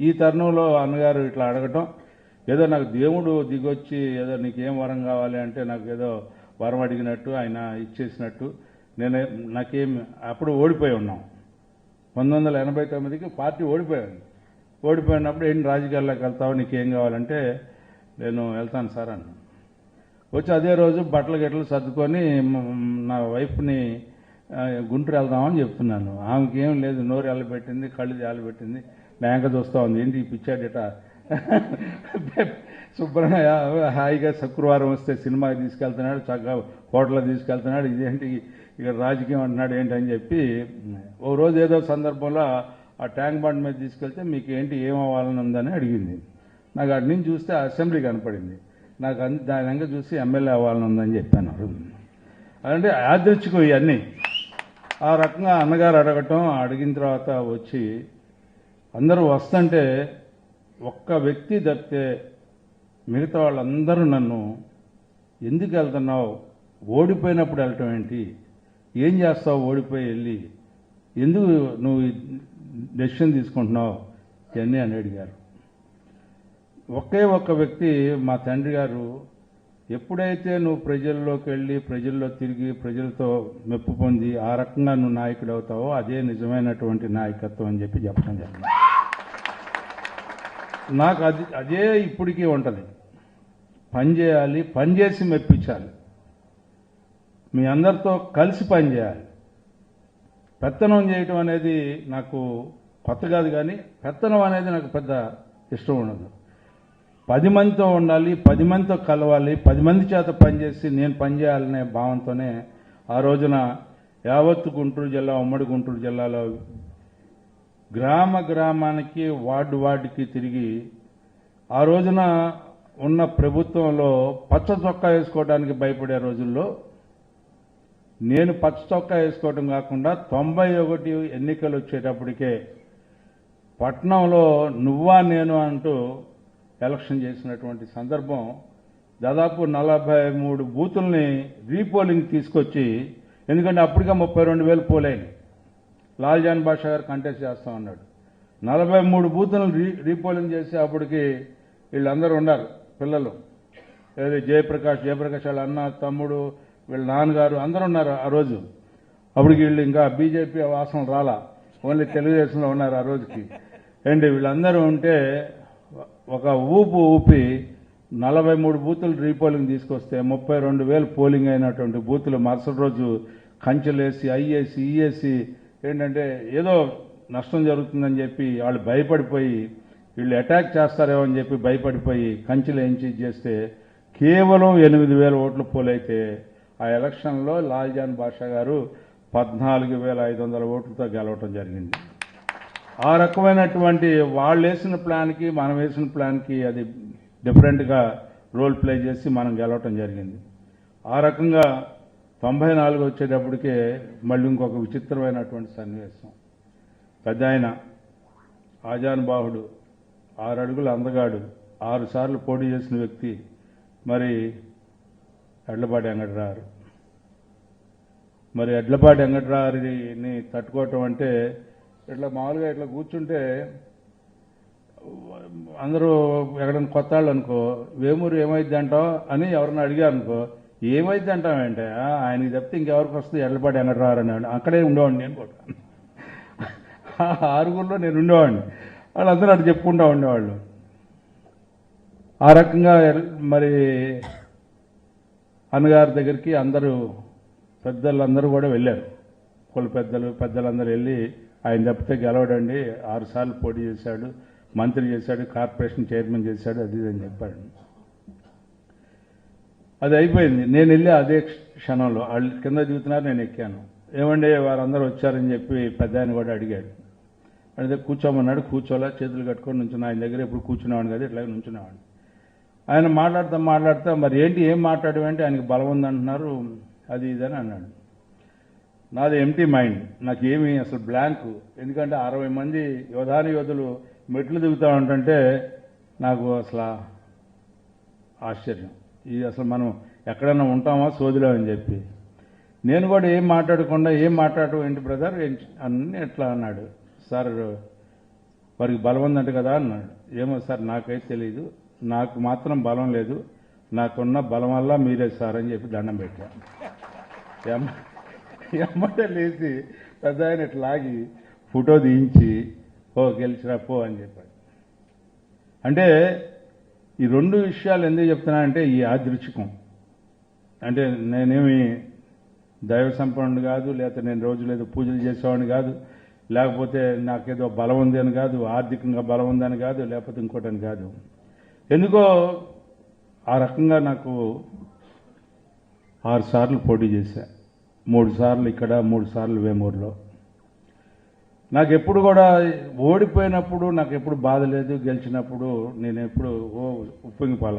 ఈ తరుణంలో అన్నగారు ఇట్లా అడగటం, ఏదో నాకు దేవుడు దిగొచ్చి ఏదో నీకేం వరం కావాలి అంటే నాకు ఏదో వరం అడిగినట్టు ఆయన ఇచ్చేసినట్టు. నాకేం అప్పుడు ఓడిపోయి ఉన్నాం. 1989కి పార్టీ ఓడిపోయాను. ఓడిపోయినప్పుడు ఏంటి రాజకీయాల్లోకి వెళ్తావు, నీకేం కావాలంటే నేను వెళ్తాను సార్ అన్న. వచ్చి అదే రోజు బట్టలు గిట్టలు సర్దుకొని నా వైఫ్ని గుంటూరు వెళ్దామని చెప్తున్నాను. ఆమెకి ఏం లేదు, నోరు ఎల్లబెట్టింది, కళ్ళు ఎల్లబెట్టింది, నా వెంక చూస్తూ ఉంది. ఏంటి పిచ్చాడట, శుభ్రంగా హాయిగా శుక్రవారం వస్తే సినిమాకి తీసుకెళ్తున్నాడు, చక్కగా హోటల్లో తీసుకెళ్తున్నాడు, ఇదేంటి ఇక్కడ రాజకీయం అంటున్నాడు ఏంటి అని చెప్పి ఓ రోజు ఏదో సందర్భంలో ఆ ట్యాంక్ బండ్ మీద తీసుకెళ్తే మీకు ఏంటి ఏం అవ్వాలని ఉందని అడిగింది. నాకు అటు నుంచి చూస్తే అసెంబ్లీ కనపడింది. నాకు దాని వెంక చూసి ఎమ్మెల్యే అవ్వాలని ఉందని చెప్పాను. అంటే యాదృచ్ఛికం ఇవన్నీ. ఆ రకంగా అన్నగారు అడగటం, అడిగిన తర్వాత వచ్చి అందరూ వస్తుంటే ఒక్క వ్యక్తి తప్పితే మిగతా వాళ్ళందరూ నన్ను ఎందుకు వెళ్తున్నావు, ఓడిపోయినప్పుడు వెళ్ళటం ఏంటి, ఏం చేస్తావు ఓడిపోయి వెళ్ళి, ఎందుకు నువ్వు డెసిషన్ తీసుకుంటున్నావు ఇవన్నీ అని అడిగారు. ఒకే ఒక్క వ్యక్తి మా తండ్రి గారు, ఎప్పుడైతే నువ్వు ప్రజల్లోకి వెళ్ళి ప్రజల్లో తిరిగి ప్రజలతో మెప్పు పొంది ఆ రకంగా నువ్వు నాయకుడు అవుతావో అదే నిజమైనటువంటి నాయకత్వం అని చెప్పి చెప్పడం జరిగింది. నాకు అదే ఇప్పటికీ ఉంటుంది. పనిచేయాలి, పనిచేసి మెప్పించాలి, మీ అందరితో కలిసి పనిచేయాలి. పెత్తనం చేయటం అనేది నాకు కొత్త కాదు, కానీ పెత్తనం అనేది నాకు పెద్ద ఇష్టం ఉండదు. 10 మందితో ఉండాలి, 10 మందితో కలవాలి, 10 మంది చేత పనిచేసి నేను పనిచేయాలనే భావంతోనే ఆ రోజున యావత్తు గుంటూరు జిల్లా, ఉమ్మడి గుంటూరు జిల్లాలో గ్రామ గ్రామానికి వార్డుకి తిరిగి ఆ రోజున ఉన్న ప్రభుత్వంలో పచ్చ చొక్కా వేసుకోవడానికి భయపడే రోజుల్లో నేను పచ్చ చొక్కా వేసుకోవడం కాకుండా 91 ఎన్నికలు వచ్చేటప్పటికే పట్నంలో నువ్వా నేను అంటూ ఎలక్షన్ చేసినటువంటి సందర్భం. దాదాపు 43 బూతుల్ని రీపోలింగ్ తీసుకొచ్చి, ఎందుకంటే అప్పటికే 32,000 పోలైంది, లాల్జాన్ బాషా గారు కంటెస్ట్ చేస్తా ఉన్నాడు. 43 బూతులను రీపోలింగ్ చేసి అప్పటికి వీళ్ళందరూ ఉన్నారు పిల్లలు, ఏది జయప్రకాష్ వాళ్ళ అన్న, తమ్ముడు, వీళ్ళ నాన్నగారు అందరూ ఉన్నారు ఆ రోజు. అప్పటికి వీళ్ళు ఇంకా బీజేపీ వాసన రాలా, ఓన్లీ తెలుగుదేశంలో ఉన్నారు ఆ రోజుకి. అండ్ వీళ్ళందరూ ఉంటే ఒక ఊపి 43 బూతులు రీపోలింగ్ తీసుకొస్తే 32,000 పోలింగ్ అయినటువంటి బూతులు మరుసటి రోజు కంచెలేసి ఐఏసి ఈఏసి ఏంటంటే ఏదో నష్టం జరుగుతుందని చెప్పి వాళ్ళు భయపడిపోయి, వీళ్ళు అటాక్ చేస్తారేమో అని చెప్పి భయపడిపోయి కంచెలు ఎంచి చేస్తే కేవలం 8,000 ఓట్లు పోలైతే ఆ ఎలక్షన్లో లాల్జాన్ బాషా గారు 14,500 ఓట్లతో గెలవటం జరిగింది. ఆ రకమైనటువంటి వాళ్ళు వేసిన ప్లాన్కి మనం వేసిన ప్లాన్కి అది డిఫరెంట్గా రోల్ ప్లే చేసి మనం గెలవటం జరిగింది. ఆ రకంగా 94 వచ్చేటప్పటికే మళ్ళీ ఇంకొక విచిత్రమైనటువంటి సన్నివేశం. పెద్ద ఆయన ఆజానుబాహుడు, 6 అడుగుల అందగాడు, 6 సార్లు పోటీ చేసిన వ్యక్తి మరి ఎడ్లపాటి వెంకటరావు. మరి ఎడ్లపాటి వెంకటరావుని తట్టుకోవటం అంటే ఇట్లా మామూలుగా ఇట్లా కూర్చుంటే అందరూ ఎక్కడైనా కొత్త వాళ్ళు అనుకో, వేమూరు ఏమైద్ది అంటావు అని ఎవరన్నా అడిగారు అనుకో, ఏమైద్ది అంటామంటే ఆయనకి చెప్తే ఇంకెవరికి వస్తుంది ఎడ్లపాటి వెంకటరావు అని అక్కడే ఉండేవాడిని నేను కూడా. 6గురిలో నేను ఉండేవాడిని, వాళ్ళందరూ అటు చెప్పుకుంటూ ఉండేవాళ్ళు. ఆ రకంగా మరి అన్నగారి దగ్గరికి అందరూ పెద్దలందరూ కూడా వెళ్ళారు. కుల పెద్దలందరూ వెళ్ళి ఆయన తప్పితే గెలవడండి, 6 సార్లు పోటీ చేశాడు, మంత్రి చేశాడు, కార్పొరేషన్ చైర్మన్ చేశాడు, అది అని చెప్పాడు. అది అయిపోయింది. నేను వెళ్ళి అదే క్షణంలో వాళ్ళు కింద దిగుతున్నారు, నేను ఎక్కాను. ఏమండి వారందరూ వచ్చారని చెప్పి పెద్ద ఆయన కూడా అడిగాడు. అడిగితే కూర్చోమన్నాడు. కూర్చోలా, చేతులు కట్టుకొని నుంచున్నా. ఆయన దగ్గర ఎప్పుడు కూర్చునేవాడిని కదా, ఇట్లాగే నుంచునేవాడిని. ఆయన మాట్లాడుతా మరి ఏంటి ఏం మాట్లాడమంటే ఆయనకి బలం ఉందంటున్నారు, అది ఇదని అన్నాడు. నాది ఎంటీ మైండ్, నాకేమి అసలు బ్లాంక్. ఎందుకంటే 60 మంది యోధులు మెట్లు దిగుతా ఉంటుంటే నాకు అసలు ఆశ్చర్యం, ఇది అసలు మనం ఎక్కడన్నా ఉంటామా సోదిలో అని చెప్పి. నేను కూడా ఏం మాట్లాడటం ఏంటి బ్రదర్ అన్నీ ఎట్లా అన్నాడు. సార్ వారికి బలం ఉందంట కదా అన్నాడు. ఏమో సార్ నాకైతే తెలియదు, నాకు మాత్రం బలం లేదు, నాకున్న బలం వల్ల మీరే సార్ అని చెప్పి దండం పెట్టా. ఎమ్మటే లేచి పెద్ద ఆయన ఇట్లా లాగి ఫోటో తీయించి ఓ గెలిచిరా పో అని చెప్పాడు. అంటే ఈ రెండు విషయాలు ఎందుకు చెప్తున్నానంటే ఈ యాదృచ్ఛికం. అంటే నేనేమి దైవ సంపన్నుడు కాదు, లేకపోతే నేను రోజు లేదు పూజలు చేసేవాడిని కాదు, లేకపోతే నాకేదో బలం ఉంది అని కాదు, ఆర్థికంగా బలం ఉందని కాదు, లేకపోతే ఇంకోటని కాదు. ఎందుకో ఆ రకంగా నాకు 6 సార్లు పోటీ చేశా. 3 సార్లు ఇక్కడ, 3 సార్లు వేమూరులో. నాకు ఎప్పుడు కూడా ఓడిపోయినప్పుడు నాకు ఎప్పుడు బాధ లేదు, గెలిచినప్పుడు నేను ఎప్పుడు ఉప్పొంగిపోల.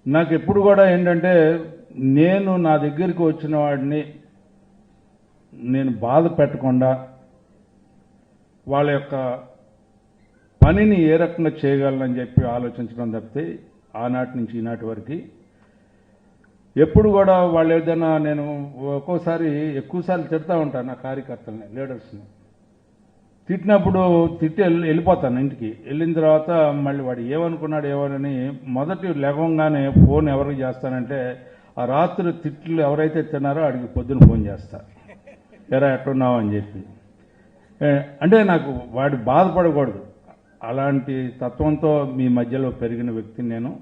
నాకు ఎప్పుడు కూడా ఏంటంటే నేను నా దగ్గరికి వచ్చిన వాడిని నేను బాధ పెట్టకుండా వాళ్ళ యొక్క పనిని ఏ రకంగా చేయగలనని చెప్పి ఆలోచించడం తప్పితే ఆనాటి నుంచి ఈనాటి వరకు ఎప్పుడు కూడా వాళ్ళు ఏదైనా నేను ఒక్కోసారి ఎక్కువసార్లు తిడతా ఉంటాను నా కార్యకర్తల్ని, లీడర్స్ని. తిట్టినప్పుడు తిట్టి వెళ్ళిపోతాను ఇంటికి. వెళ్ళిన తర్వాత మళ్ళీ వాడు ఏమనుకున్నాడు ఏమోనని మొదటి లెగంగానే ఫోన్ ఎవరికి చేస్తానంటే ఆ రాత్రి తిట్లు ఎవరైతే తిన్నారో వాడికి పొద్దున ఫోన్ చేస్తా, ఎరా ఎట్టున్నావు అని చెప్పి. అంటే నాకు వాడు బాధపడకూడదు, అలాంటి తత్వంతో మీ మధ్యలో పెరిగిన వ్యక్తిని నేను.